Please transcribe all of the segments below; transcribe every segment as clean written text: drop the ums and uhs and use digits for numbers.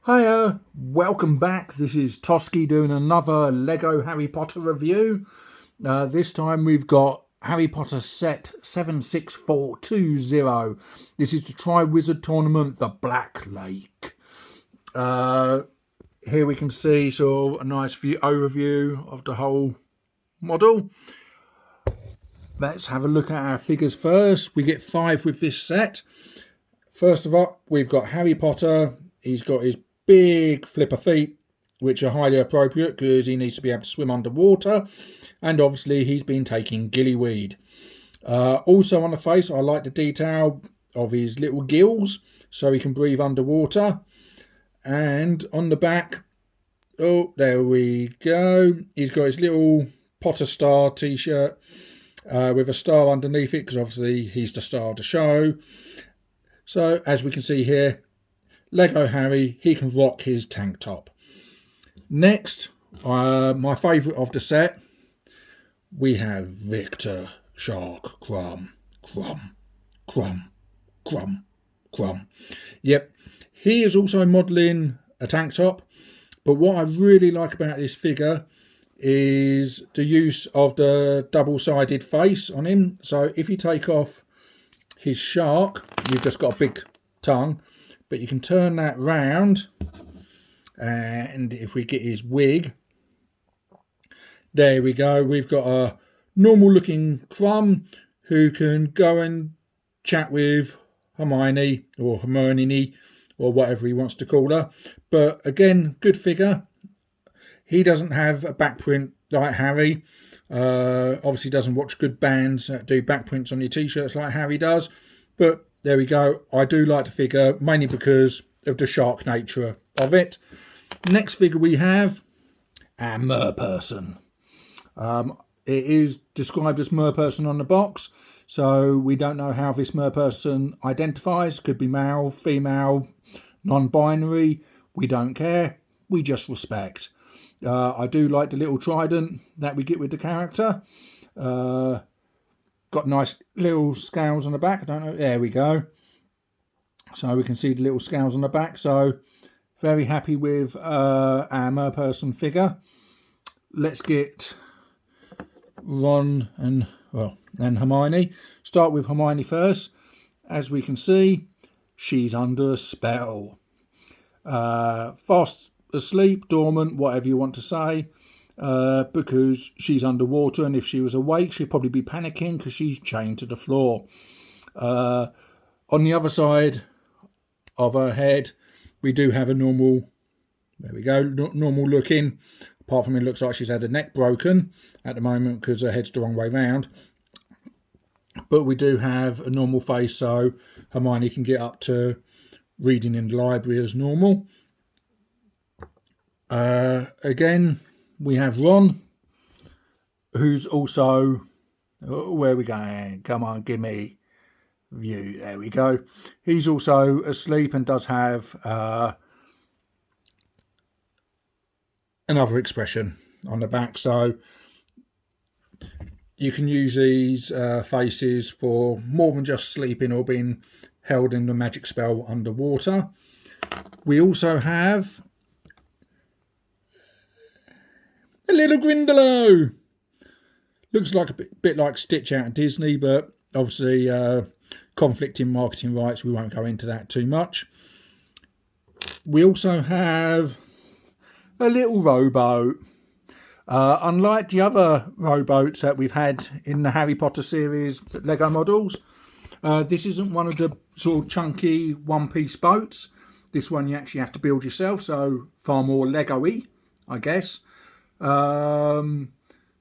Hiya, welcome back. This is Tosky doing another Lego Harry Potter review. This time we've got Harry Potter set 76420. This is the Triwizard tournament, the Black Lake. Here we can see sort of a nice overview of the whole model. Let's have a look at our figures first. We get 5 with this set. First of all, we've got Harry Potter. He's got his big flipper feet, which are highly appropriate because he needs to be able to swim underwater, and obviously he's been taking gillyweed. Also on the face, I like the detail of his little gills so he can breathe underwater. And on the back, oh, there we go, he's got his little Potter Star t-shirt with a star underneath it because obviously he's the star of the show. So as we can see here, Lego Harry, he can rock his tank top. Next, my favourite of the set, we have Victor Shark Crumb. Crumb, crumb, crumb, crumb. Yep, he is also modelling a tank top, but what I really like about this figure is the use of the double-sided face on him. So if you take off his shark, you've just got a big tongue, but you can turn that round, and if we get his wig, there we go, we've got a normal looking Crumb who can go and chat with Hermione or whatever he wants to call her. But again, good figure. He doesn't have a backprint like Harry. Obviously doesn't watch good bands that do backprints on your t-shirts like Harry does, but there we go. I do like the figure, mainly because of the shark nature of it. Next figure we have a Merperson. It is described as Merperson on the box, so we don't know how this Merperson identifies. Could be male, female, non-binary. We don't care. We just respect. I do like the little trident that we get with the character. Got nice little scales on the back. I don't know. There we go. So we can see the little scales on the back. So very happy with our Merperson figure. Let's get Ron and Hermione. Start with Hermione first. As we can see, she's under a spell. Fast asleep, dormant, whatever you want to say. Because she's underwater, and if she was awake she'd probably be panicking because she's chained to the floor. On the other side of her head we do have a normal, there we go, normal looking, apart from it looks like she's had her neck broken at the moment because her head's the wrong way round, but we do have a normal face so Hermione can get up to reading in the library as normal. Again, we have Ron, who's also, where are we going? Come on, give me view. There we go. He's also asleep and does have another expression on the back. So you can use these faces for more than just sleeping or being held in the magic spell underwater. We also have a little Grindylow. Looks like a bit like Stitch out of Disney, but obviously conflicting marketing rights, we won't go into that too much. We also have a little rowboat. Unlike the other rowboats that we've had in the Harry Potter series Lego models, this isn't one of the sort of chunky one-piece boats. This one you actually have to build yourself, so far more Lego-y, I guess.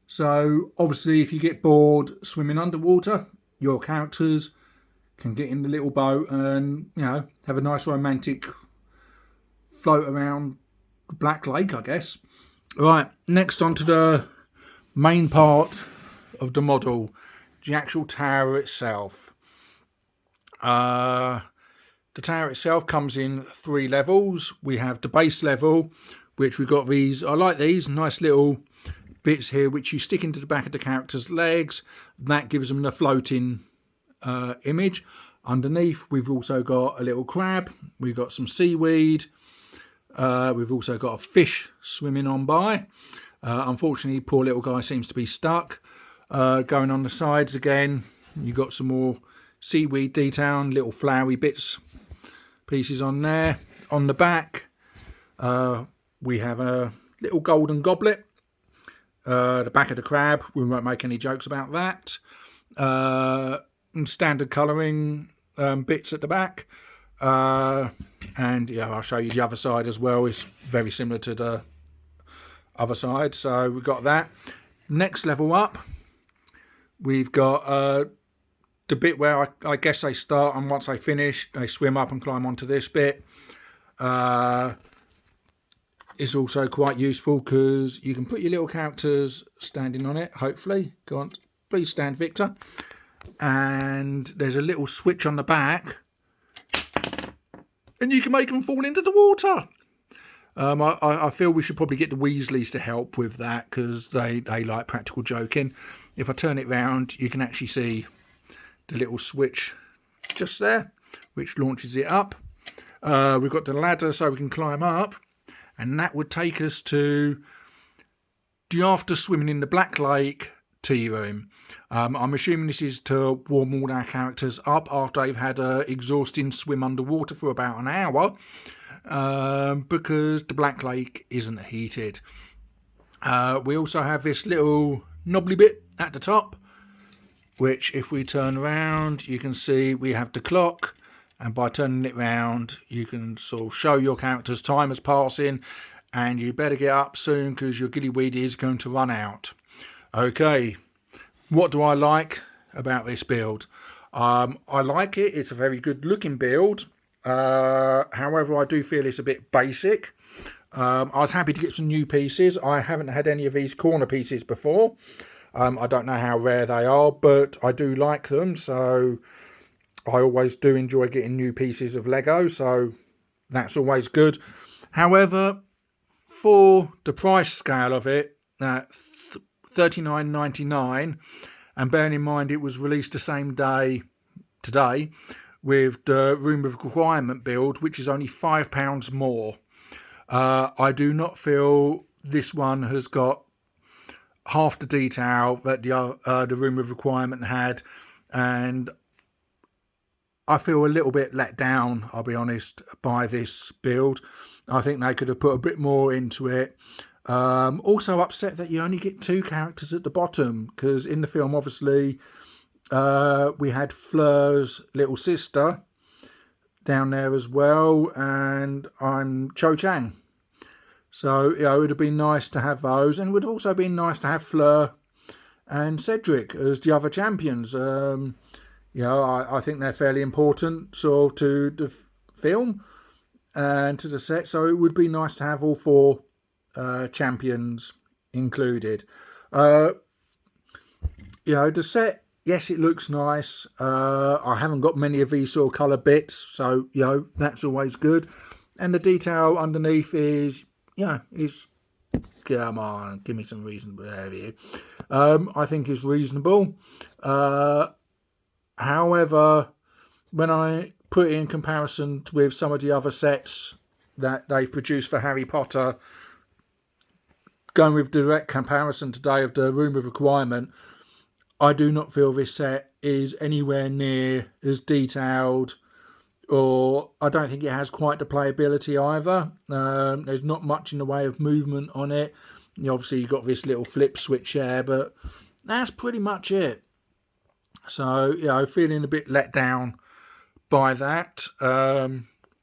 So obviously if you get bored swimming underwater, your characters can get in the little boat and, you know, have a nice romantic float around the Black Lake, I guess. Right, next on to the main part of the model, the actual tower itself. The tower itself comes in 3 levels. We have the base level, which we've got these, I like these nice little bits here which you stick into the back of the character's legs. That gives them the floating image. Underneath we've also got a little crab, we've got some seaweed, We've also got a fish swimming on by. Unfortunately, poor little guy seems to be stuck. Going on the sides again, you've got some more seaweed detail, little flowery pieces on there. On the back, we have a little golden goblet. The back of the crab, we won't make any jokes about that. Standard colouring bits at the back. And yeah, I'll show you the other side as well. It's very similar to the other side. So we've got that. Next level up, we've got the bit where I guess they start, and once they finish, they swim up and climb onto this bit. It's also quite useful because you can put your little characters standing on it, hopefully. Go on, please stand, Victor. And there's a little switch on the back, and you can make them fall into the water. I feel we should probably get the Weasleys to help with that because they like practical joking. If I turn it round, you can actually see the little switch just there, which launches it up. We've got the ladder so we can climb up, and that would take us to the after swimming in the Black Lake tea room. I'm assuming this is to warm all our characters up after they've had an exhausting swim underwater for about an hour, because the Black Lake isn't heated. We also have this little knobbly bit at the top, which if we turn around, you can see we have the clock, and by turning it round, you can sort of show your character's time is passing, and you better get up soon because your gillyweed is going to run out. Okay, what do I like about this build? I like it. It's a very good looking build. However, I do feel it's a bit basic. I was happy to get some new pieces. I haven't had any of these corner pieces before. I don't know how rare they are, but I do like them. So I always do enjoy getting new pieces of Lego. So that's always good. However, for the price scale of it, $39.99, and bearing in mind it was released the same day today with the Room of Requirement build, which is only £5 more. I do not feel this one has got half the detail that the Room of Requirement had, and I feel a little bit let down, I'll be honest, by this build. I think they could have put a bit more into it. Also upset that you only get 2 characters at the bottom, because in the film, obviously, we had Fleur's little sister down there as well, and I'm Cho Chang. So, you know, it would have been nice to have those, and it would have also been nice to have Fleur and Cedric as the other champions. You know, I think they're fairly important sort of to the film and to the set, so it would be nice to have all 4 champions included. You know, the set, yes, it looks nice. I haven't got many of these sort of colour bits, so, you know, that's always good. And the detail underneath is, yeah, is, come on, give me some reasonable area. I think is reasonable. However, when I put it in comparison with some of the other sets that they've produced for Harry Potter, going with direct comparison today of the Room of Requirement, I do not feel this set is anywhere near as detailed, or I don't think it has quite the playability either. There's not much in the way of movement on it. Obviously, you've got this little flip switch there, but that's pretty much it. So, you know, feeling a bit let down by that.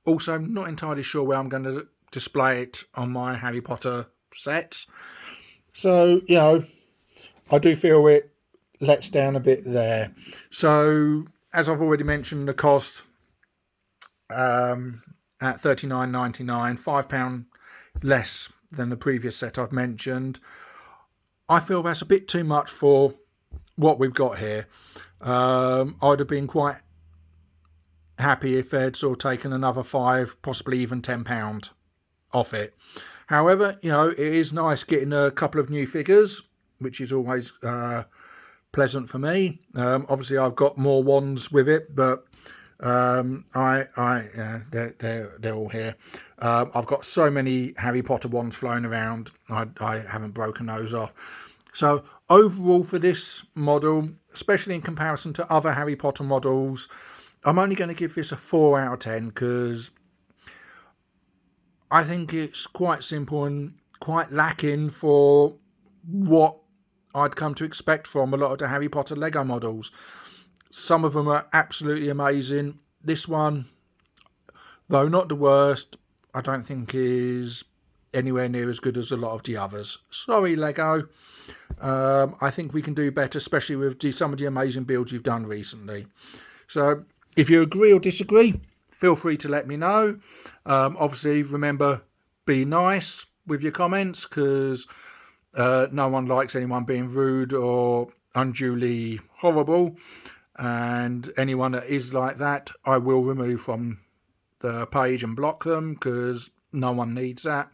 Also, not entirely sure where I'm going to display it on my Harry Potter sets. So, you know, I do feel it lets down a bit there. So, as I've already mentioned, the cost at $39.99, £5 less than the previous set I've mentioned. I feel that's a bit too much for what we've got here. I'd have been quite happy if they'd sort of taken another £5, possibly even £10 off it. However, you know, it is nice getting a couple of new figures, which is always pleasant for me. Obviously, I've got more wands with it, but They're all here. I've got so many Harry Potter ones flying around. I haven't broken those off. So overall for this model, especially in comparison to other Harry Potter models, I'm only going to give this a 4 out of 10 because I think it's quite simple and quite lacking for what I'd come to expect from a lot of the Harry Potter Lego models. Some of them are absolutely amazing. This one, though not the worst, I don't think is anywhere near as good as a lot of the others. Sorry, Lego. I think we can do better, especially with some of the amazing builds you've done recently. So if you agree or disagree, feel free to let me know. Obviously, remember, be nice with your comments because no one likes anyone being rude or unduly horrible. And anyone that is like that, I will remove from the page and block them because no one needs that.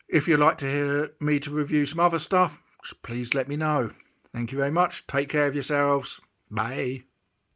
If you'd like to hear me to review some other stuff, please let me know. Thank you very much. Take care of yourselves. Bye.